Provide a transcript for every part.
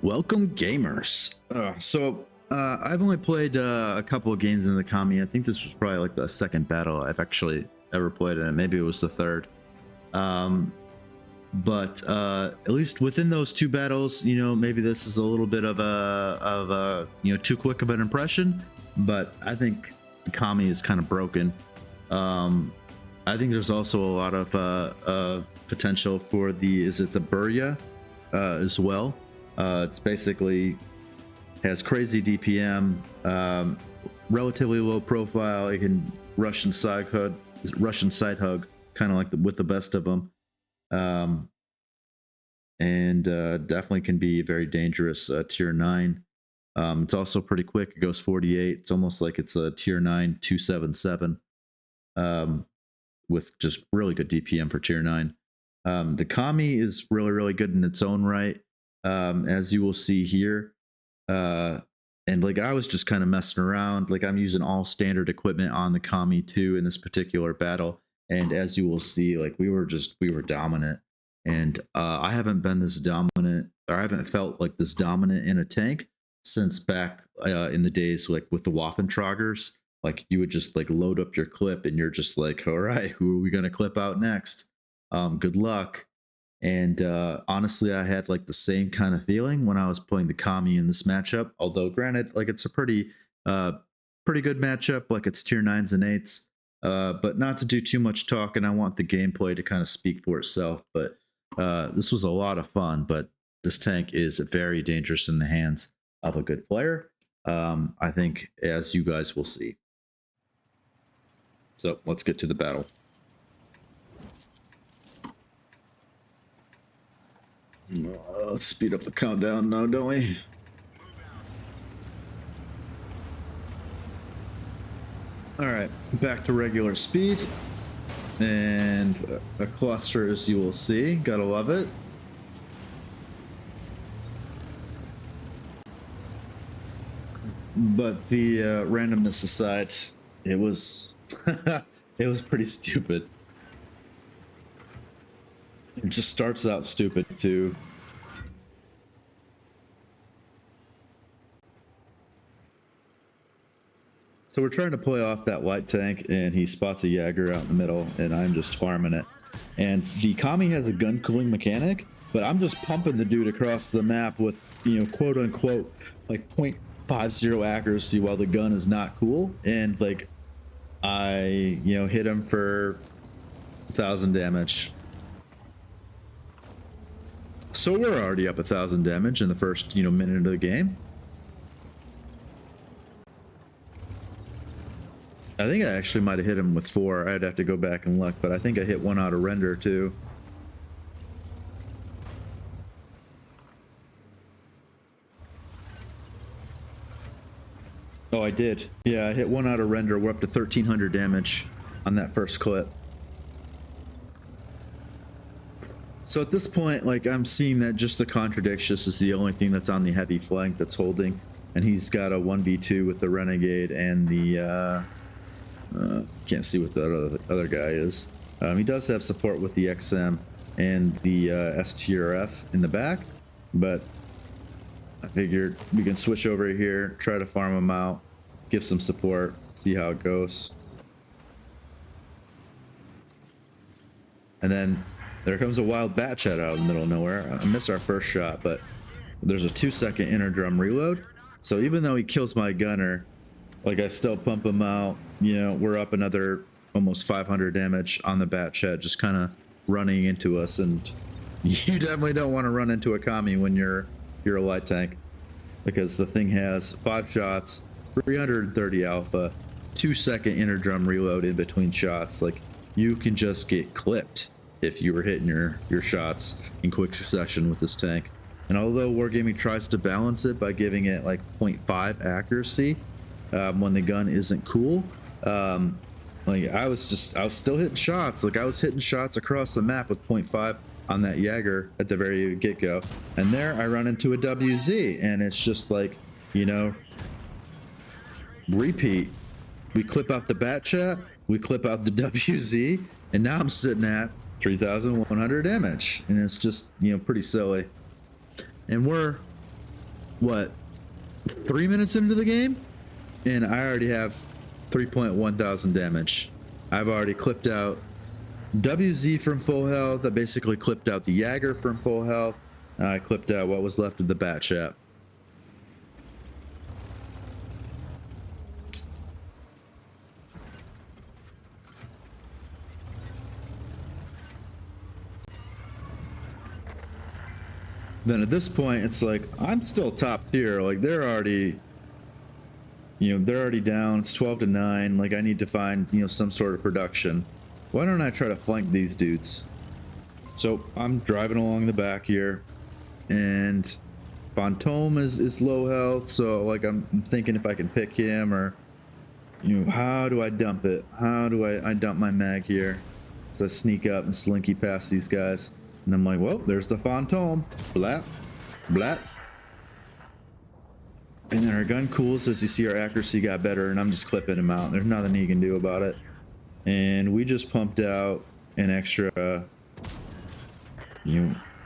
Welcome, gamers. I've only played a couple of games in the Kame. I think this was probably like the second battle I've actually ever played in it. Maybe it was the third. But at least within those two battles, maybe this is a little bit of a too quick of an impression. But I think Kame is kind of broken. I think there's also a lot of potential for the Burya as well. It's basically has crazy DPM, relatively low profile. It can Russian side hug, kind of like with the best of them, and definitely can be very dangerous. Tier 9. It's also pretty quick. It goes 48. It's almost like it's a Tier 9 277, with just really good DPM for Tier 9. The Kame is really good in its own right. As you will see here, and like I was just kind of messing around. Like I'm using all standard equipment on the Kame 2 in this particular battle, and as you will see, like we were dominant. And I haven't been this dominant, or I haven't felt like this dominant in a tank since back in the days like with the Waffentragers. Like you would just like load up your clip, and you're just like, all right, who are we gonna clip out next? Good luck. And honestly, I had like the same kind of feeling when I was playing the Kame in this matchup. Although, granted, like it's a pretty good matchup. Like it's tier 9s and 8s. But not to do too much talking. I want the gameplay to kind of speak for itself. But this was a lot of fun. But this tank is very dangerous in the hands of a good player. I think, as you guys will see. So let's get to the battle. Let's speed up the countdown now, don't we? All right, back to regular speed. And a cluster, as you will see. Gotta love it. But the randomness aside, it was it was pretty stupid. It just starts out stupid too. So we're trying to play off that light tank, and he spots a Jaeger out in the middle, and I'm just farming it. And the Kame has a gun cooling mechanic, but I'm just pumping the dude across the map with, quote unquote, like 0.50 accuracy while the gun is not cool. And like, I, hit him for 1,000 damage. So we're already up 1,000 damage in the first, minute of the game. I think I actually might have hit him with 4. I'd have to go back and look, but I think I hit 1 out of render too. Oh, I did. Yeah, I hit 1 out of render. We're up to 1,300 damage on that first clip. So at this point, like, I'm seeing that just the Contradictious is the only thing that's on the heavy flank that's holding. And he's got a 1v2 with the Renegade and the, can't see what the other guy is. He does have support with the XM and the STRF in the back, but I figured we can switch over here, try to farm him out, give some support, see how it goes. And then there comes a wild bat chat out of the middle of nowhere. I missed our first shot, but there's a 2-second inner drum reload. So even though he kills my gunner, like I still pump him out. We're up another almost 500 damage on the bat chat, just kind of running into us. And you definitely don't want to run into a Kame when you're a light tank, because the thing has 5 shots, 330 alpha, 2-second inner drum reload in between shots. Like, you can just get clipped if you were hitting your shots in quick succession with this tank. And although Wargaming tries to balance it by giving it like 0.5 accuracy when the gun isn't cool, like I was still hitting shots. Like I was hitting shots across the map with 0.5 on that Jaeger at the very get-go. And there I run into a WZ, and it's just like, repeat. We clip out the bat chat, we clip out the WZ, and now I'm sitting at 3,100 damage, and it's just, pretty silly. And we're what, 3 minutes into the game, and I already have 3.1 thousand damage. I've already clipped out WZ from full health. I basically clipped out the Jagger from full health. I clipped out what was left of the Bat Chap. Then at this point, it's like, I'm still top tier. Like, they're already, they're already down. It's 12-9. Like, I need to find, some sort of production. Why don't I try to flank these dudes? So I'm driving along the back here, and Fantôme is low health. So like, I'm thinking if I can pick him, or, how do I dump it? How do I dump my mag here? So I sneak up and slinky past these guys. And I'm like, well, there's the Fantôme. Blap, blap. And then our gun cools as you see our accuracy got better, and I'm just clipping him out. There's nothing he can do about it. And we just pumped out an extra,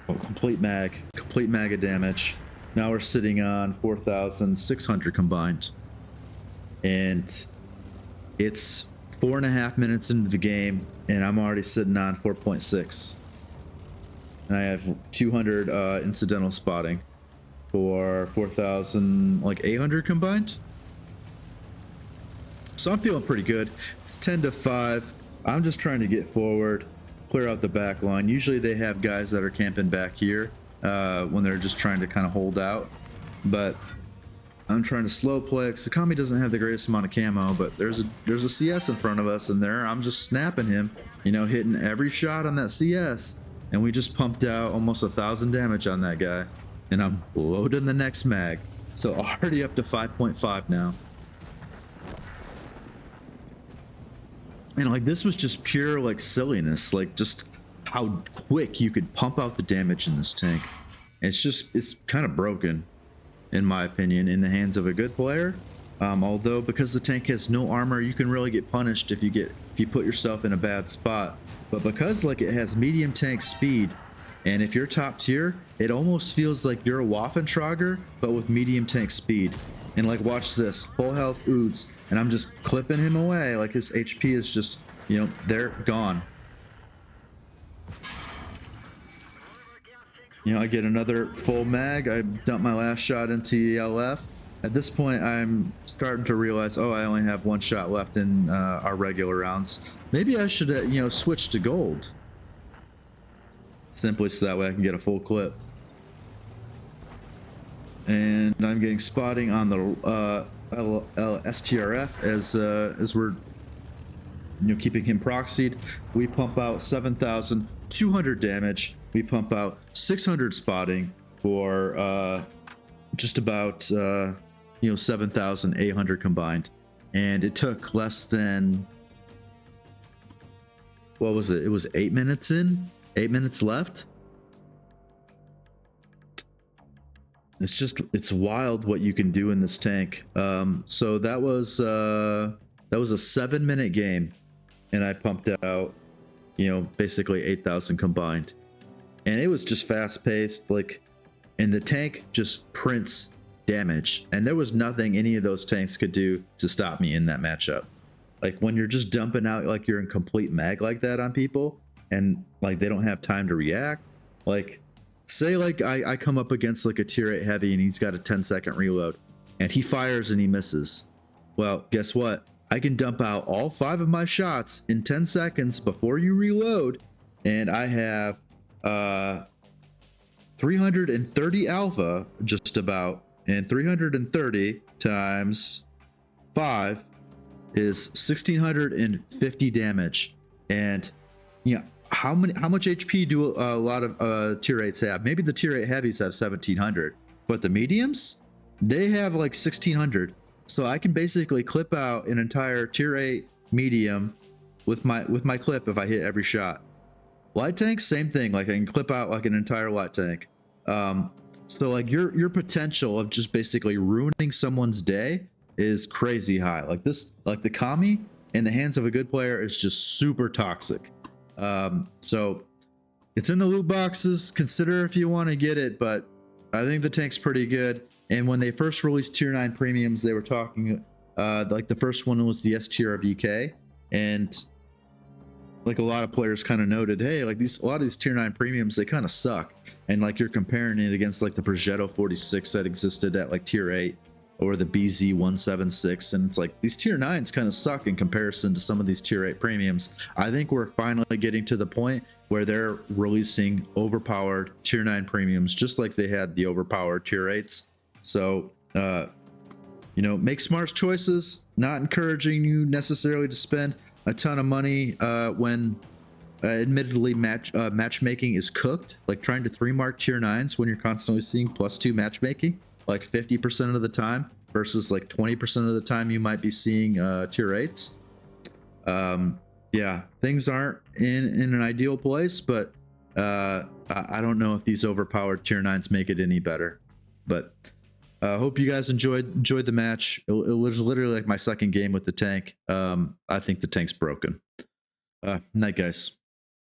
complete mag of damage. Now we're sitting on 4,600 combined. And it's 4.5 minutes into the game, and I'm already sitting on 4.6. And I have 200 incidental spotting for 4,800 combined. So I'm feeling pretty good. It's 10-5. I'm just trying to get forward, clear out the back line. Usually they have guys that are camping back here when they're just trying to kind of hold out. But I'm trying to slow play because the Kame doesn't have the greatest amount of camo, but there's a CS in front of us, and there I'm just snapping him, hitting every shot on that CS. And we just pumped out almost 1,000 damage on that guy. And I'm loading the next mag. So already up to 5.5 now. And like, this was just pure like silliness. Like, just how quick you could pump out the damage in this tank. It's kind of broken, in my opinion, in the hands of a good player. Although because the tank has no armor, you can really get punished if you put yourself in a bad spot. But because like it has medium tank speed, and if you're top tier, it almost feels like you're a Waffentrager, but with medium tank speed. And like, watch this, full health Oods, and I'm just clipping him away. Like, his HP is just, they're gone. I get another full mag. I dump my last shot into the LF. At this point, I'm starting to realize, oh, I only have one shot left in our regular rounds. Maybe I should, switch to gold. Simply so that way I can get a full clip. And I'm getting spotting on the STRF as we're, keeping him proxied. We pump out 7,200 damage. We pump out 600 spotting for just about 7,800 combined. And it took less than, what was it? It was 8 minutes in, 8 minutes left. It's wild what you can do in this tank. So that was a 7-minute game, and I pumped out, basically 8,000 combined, and it was just fast paced. Like, and the tank just prints damage, and there was nothing any of those tanks could do to stop me in that matchup. Like, when you're just dumping out like you're in complete mag like that on people, and like they don't have time to react. Like, say like I come up against like a tier 8 heavy, and he's got a 10-second reload, and he fires and he misses. Well, guess what? I can dump out all 5 of my shots in 10 seconds before you reload, and I have 330 alpha just about, and 330 times 5 is 1,650 damage. And how much HP do a lot of tier 8s have? Maybe the tier 8 heavies have 1,700, but the mediums, they have like 1,600. So I can basically clip out an entire tier 8 medium with my clip if I hit every shot. Light tanks, same thing. Like, I can clip out like an entire light tank. So like your potential of just basically ruining someone's day is crazy high. Like this, like the Kame in the hands of a good player is just super toxic. So it's in the loot boxes. Consider if you want to get it, but I think the tank's pretty good. And when they first released tier 9 premiums, they were talking like the first one was the S tier of EK, and like a lot of players kind of noted, hey, like a lot of these tier 9 premiums, they kind of suck. And like you're comparing it against like the Progetto 46 that existed at like tier 8 or the BZ 176, and it's like these tier 9s kind of suck in comparison to some of these tier 8 premiums. I think we're finally getting to the point where they're releasing overpowered tier 9 premiums just like they had the overpowered tier 8s. So you know, make smart choices, not encouraging you necessarily to spend a ton of money when admittedly matchmaking is cooked, like trying to 3-mark tier 9s when you're constantly seeing +2 matchmaking like 50% of the time versus like 20% of the time you might be seeing tier 8s. Yeah, things aren't in an ideal place, but I don't know if these overpowered tier 9s make it any better. But hope you guys enjoyed the match. It was literally like my second game with the tank. I think the tank's broken. Night, guys.